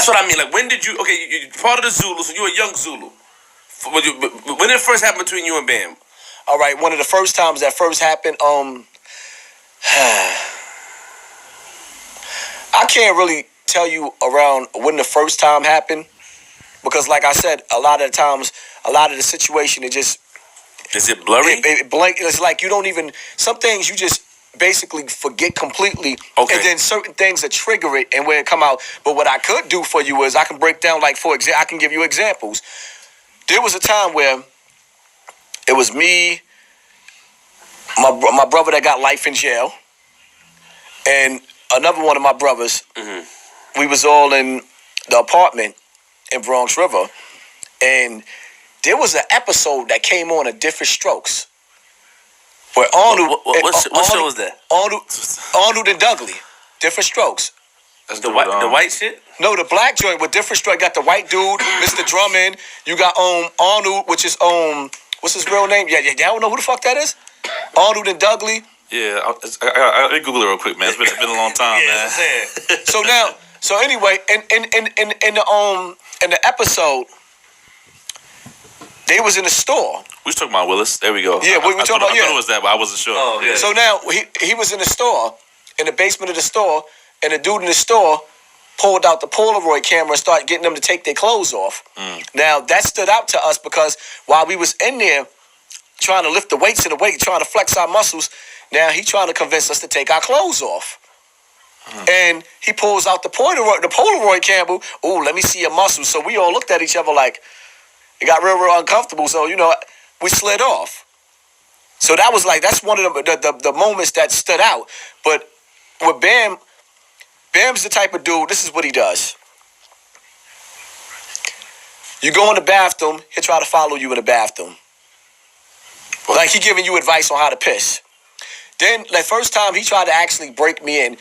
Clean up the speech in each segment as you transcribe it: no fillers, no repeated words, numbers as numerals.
That's what I mean. Like, when did you? Okay, you're part of the Zulu, so you're a young Zulu. When did it first happen between you and Bam? All right, one of the first times that first happened, I can't really tell you around when the first time happened because, like I said, a lot of the times, a lot of the situation, it just... Is it blurry? It blank. It's like you don't even... Some things you just basically forget completely. Okay. And then certain things that trigger it and when it come out. But what I could do for you is I can break down, like, for example, I can give you examples. There was a time where it was me, my brother that got life in jail, and another one of my brothers. Mm-hmm. We was all in the apartment in Bronx River, and there was an episode that came on at Different Strokes. Where Arnold... What show was that? Arnold and Dudley. Different Strokes. That's the white shit? No, the black joint with Different Strokes. Got the white dude, Mr. Drummond. You got Arnold, which is what's his real name? Yeah, y'all don't know who the fuck that is? Arnold and Dudley. Yeah, I Google it real quick, man. It's been a long time, man. So anyway, in the episode, they was in the store. We was talking about Willis. There we go. Yeah, we were talking about. I thought it was that, but I wasn't sure. Oh, yeah. So now he was in the store, in the basement of the store, and the dude in the store pulled out the Polaroid camera and started getting them to take their clothes off. Now that stood out to us because while we was in there trying to lift the weights in the weight, trying to flex our muscles, now he trying to convince us to take our clothes off. And he pulls out the Polaroid camera. Oh, let me see your muscles. So we all looked at each other like it got real uncomfortable. So we slid off. So that's one of the moments that stood out. But with Bam's the type of dude, this is what he does. You go in the bathroom, he'll try to follow you in the bathroom. Like he giving you advice on how to piss. Then, like first time he tried to actually break me in,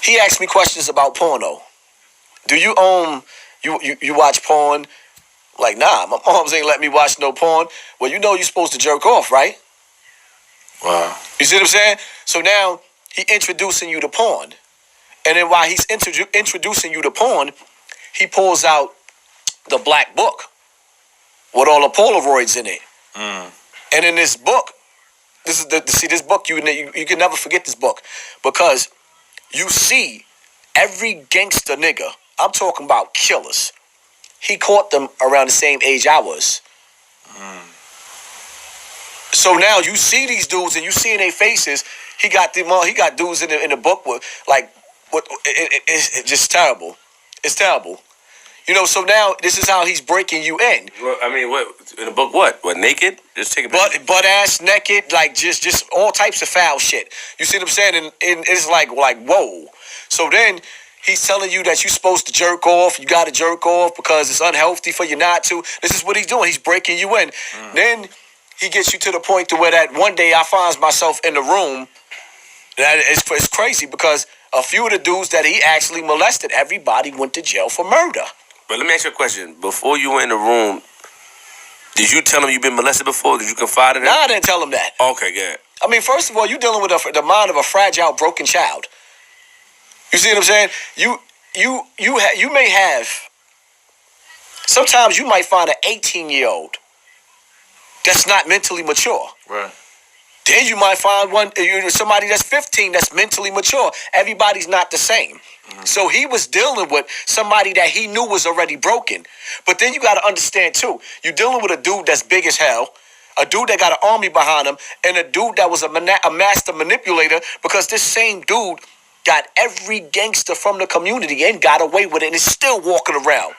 he asked me questions about porno. Do you you watch porn? Like, nah, my moms ain't let me watch no porn. Well, you're supposed to jerk off, right? Wow. You see what I'm saying? So now he introducing you to porn. And then while he's introducing you to porn, he pulls out the black book with all the Polaroids in it. And in this book, this book, you can never forget this book because you see every gangster nigga, I'm talking about killers, he caught them around the same age I was. So now you see these dudes and you see in their faces, he got dudes in the book with like, it's just terrible. It's terrible. So now this is how he's breaking you in. Well, I mean, what in the book? What naked? Just take a butt ass naked, like just all types of foul shit. You see what I'm saying? And it's like whoa. So then he's telling you that you're supposed to jerk off. You got to jerk off because it's unhealthy for you not to. This is what he's doing. He's breaking you in. Then he gets you to the point to where that one day I find myself in the room. That it's crazy because a few of the dudes that he actually molested, everybody went to jail for murder. But let me ask you a question. Before you went in the room, did you tell him you've been molested before? Did you confide in him? Nah, I didn't tell him that. Okay, good. I mean, first of all, you're dealing with the mind of a fragile, broken child. You see what I'm saying? You may have. Sometimes you might find an 18-year-old that's not mentally mature. Right. Then you might find somebody that's 15 that's mentally mature. Everybody's not the same. So he was dealing with somebody that he knew was already broken. But then you got to understand, too, you're dealing with a dude that's big as hell, a dude that got an army behind him, and a dude that was a master manipulator because this same dude got every gangster from the community and got away with it and is still walking around.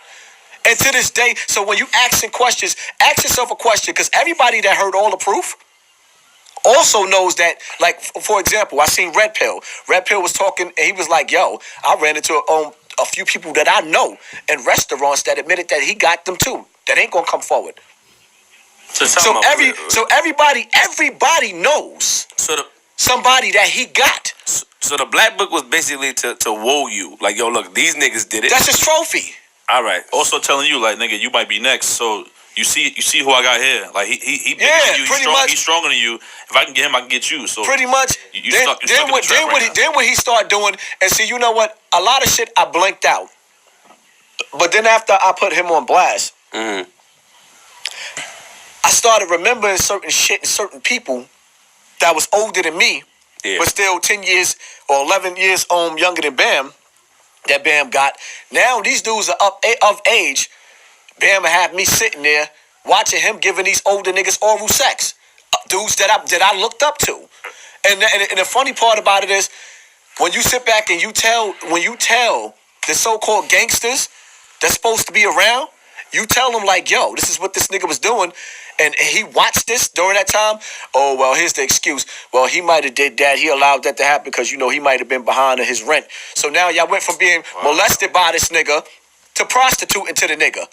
And to this day, so when you asking questions, ask yourself a question because everybody that heard all the proof also knows that, like, for example, I seen Red Pill. Red Pill was talking, and he was like, yo, I ran into a few people that I know in restaurants that admitted that he got them too. That ain't gonna come forward. So everybody knows somebody that he got. So the black book was basically to woo you. Like, yo, look, these niggas did it. That's his trophy. All right. Also telling you, like, nigga, you might be next, so... You see who I got here. Like he bigger than you. He's stronger than you. If I can get him, I can get you. So pretty much. Then what he started doing, and see, you know what? A lot of shit I blanked out. But then after I put him on blast, I started remembering certain shit and certain people that was older than me, but still 10 years or 11 years younger than Bam, that Bam got. Now these dudes are of age. Bam had me sitting there watching him giving these older niggas oral sex. Dudes that I looked up to. And the funny part about it is, when you sit back and you tell the so-called gangsters that's supposed to be around, you tell them like, yo, this is what this nigga was doing, and he watched this during that time. Oh, well, here's the excuse. Well, he might have did that. He allowed that to happen because, he might have been behind on his rent. So now y'all went from being molested by this nigga to prostituting to the nigga.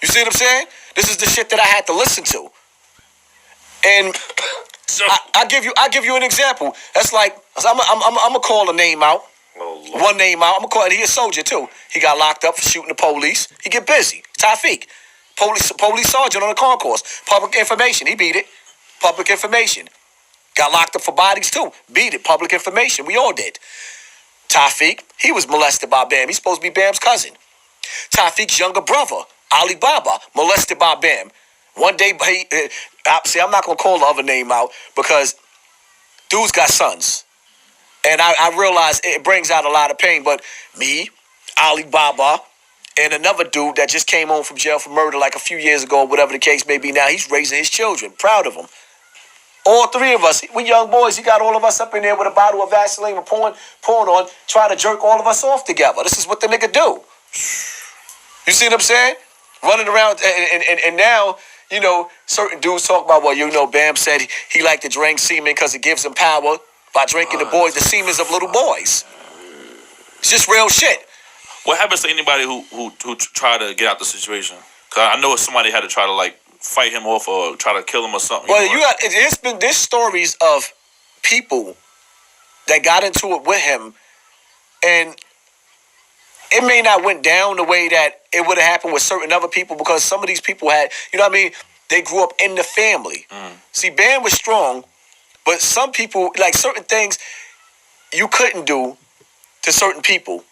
You see what I'm saying? This is the shit that I had to listen to. And so I give you an example. That's like, I'm gonna call a name out. One name out. I'm gonna call it. He a soldier too. He got locked up for shooting the police. He get busy. Tafik, police sergeant on the concourse. Public information. He beat it. Public information. Got locked up for bodies too. Beat it. Public information. We all did. Tafik, he was molested by Bam. He's supposed to be Bam's cousin. Tafik's younger brother, Ali Baba, molested by Bam. One day, I'm not going to call the other name out because dudes got sons. And I realize it brings out a lot of pain. But me, Ali Baba, and another dude that just came home from jail for murder like a few years ago, whatever the case may be now, he's raising his children. Proud of him. All three of us, we young boys, he got all of us up in there with a bottle of Vaseline and porn on, trying to jerk all of us off together. This is what the nigga do. You see what I'm saying? Running around, and now, certain dudes talk about, well, Bam said he liked to drink semen because it gives him power by drinking the semens of little boys. It's just real shit. What happens to anybody who try to get out the situation? Because I know somebody had to try to, fight him off or try to kill him or something. Well, there's stories of people that got into it with him, and it may not went down the way that it would have happened with certain other people because some of these people had, they grew up in the family. See, Bam was strong, but some people, certain things you couldn't do to certain people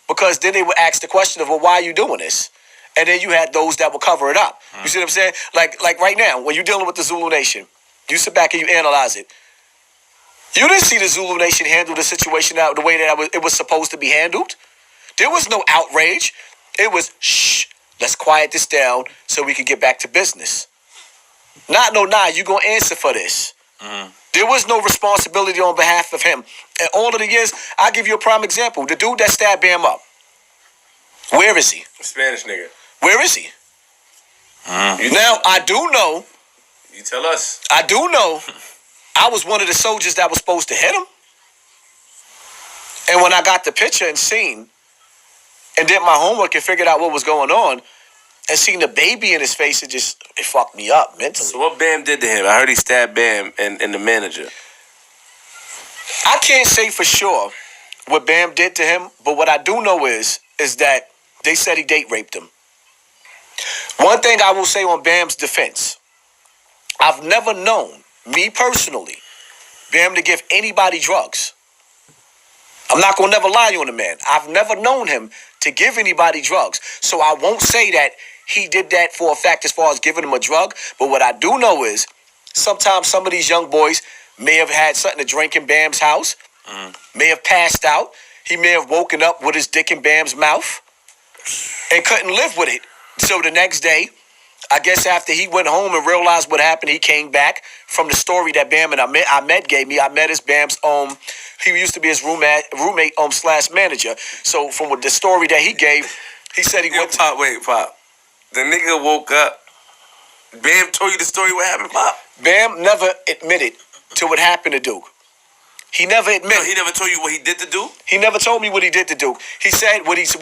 because then they would ask the question of, well, why are you doing this? And then you had those that would cover it up. You see what I'm saying? Like right now, when you're dealing with the Zulu Nation, you sit back and you analyze it. You didn't see the Zulu Nation handle the situation out the way that it was supposed to be handled. There was no outrage. It was, shh, let's quiet this down so we can get back to business. You're going to answer for this. There was no responsibility on behalf of him. And all of the years, I'll give you a prime example. The dude that stabbed Bam up, where is he? Spanish nigga. Where is he? Now, I do know. You tell us. I do know I was one of the soldiers that was supposed to hit him. And when I got the picture and seen and did my homework and figured out what was going on and seen the baby in his face, it fucked me up mentally. So what Bam did to him? I heard he stabbed Bam and the manager. I can't say for sure what Bam did to him, but what I do know is that they said he date raped him. One thing I will say on Bam's defense, I've never known, me personally, Bam to give anybody drugs. I'm not going to never lie on the man. I've never known him to give anybody drugs. So I won't say that he did that for a fact as far as giving him a drug. But what I do know is sometimes some of these young boys may have had something to drink in Bam's house, may have passed out. He may have woken up with his dick in Bam's mouth and couldn't live with it. So the next day, I guess after he went home and realized what happened, he came back from the story that Bam and Ahmed gave me. Ahmed is Bam's he used to be his roommate / manager. So from the story that he gave, he said he went. Pop. The nigga woke up. Bam told you the story. What happened, Pop? Bam never admitted to what happened to Duke. He never admitted. No, he never told you what he did to Duke? He never told me what he did to Duke. He said well, this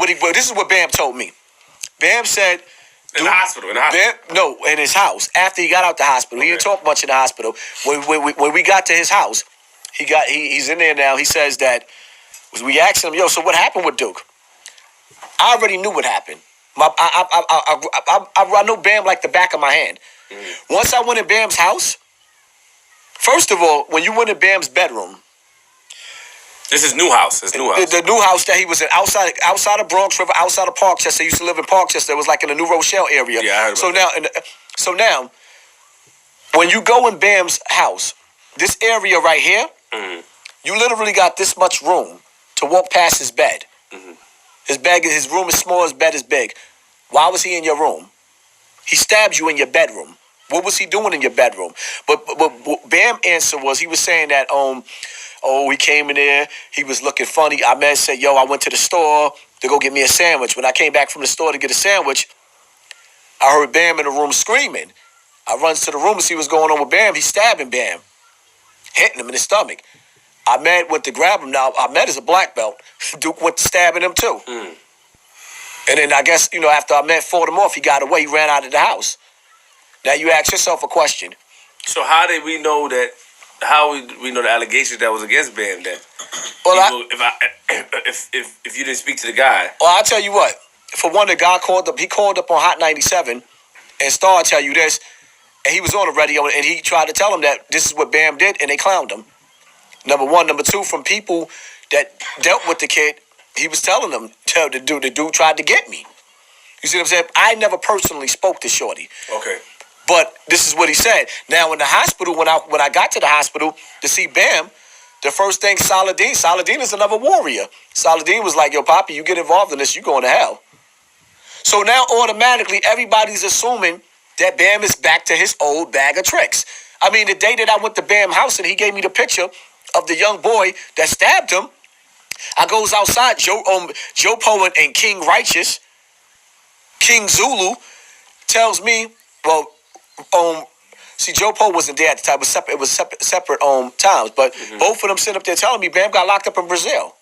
is what Bam told me. Bam said. In the hospital. No, in his house. After he got out the hospital. He didn't talk much in the hospital. When we got to his house, he's in there now. He says that we asked him, so what happened with Duke? I already knew what happened. I know Bam like the back of my hand. Once I went in Bam's house, first of all, when you went in Bam's bedroom, This is new house. It's new house. The new house that he was in outside of Bronx River, outside of Parkchester. He used to live in Parkchester. It was like in the New Rochelle area. Yeah, I heard about that. So now, when you go in Bam's house, this area right here, you literally got this much room to walk past his bed. His room is small, his bed is big. Why was he in your room? He stabbed you in your bedroom. What was he doing in your bedroom? But Bam's answer was, he was saying that he came in there, he was looking funny. Ahmed said, yo, I went to the store to go get me a sandwich. When I came back from the store to get a sandwich, I heard Bam in the room screaming. I runs to the room to see what's going on with Bam. He's stabbing Bam, hitting him in the stomach. Ahmed went to grab him. Now, Ahmed is a black belt. Duke went to stabbing him too. And then I guess, after Ahmed fought him off, he got away. He ran out of the house. Now, you ask yourself a question. So how did we know that? How we know the allegations that was against Bam? That if you didn't speak to the guy. Well, I'll tell you what. For one, the guy called up. He called up on Hot 97 and Star tell you this. And he was on the radio and he tried to tell him that this is what Bam did, and they clowned him. Number one. Number two, from people that dealt with the kid, he was telling them, the dude tried to get me. You see what I'm saying? I never personally spoke to Shorty. Okay. But this is what he said. Now, in the hospital, when I got to the hospital to see Bam, the first thing Saladin is another warrior. Saladin was like, yo, Poppy, you get involved in this, you going to hell. So now automatically everybody's assuming that Bam is back to his old bag of tricks. I mean, the day that I went to Bam's house and he gave me the picture of the young boy that stabbed him, I goes outside, Joe Poe and King Righteous, King Zulu, tells me, well, see, Joe Poe wasn't there at the time. It was separate times. But both of them sitting up there telling me Bam got locked up in Brazil.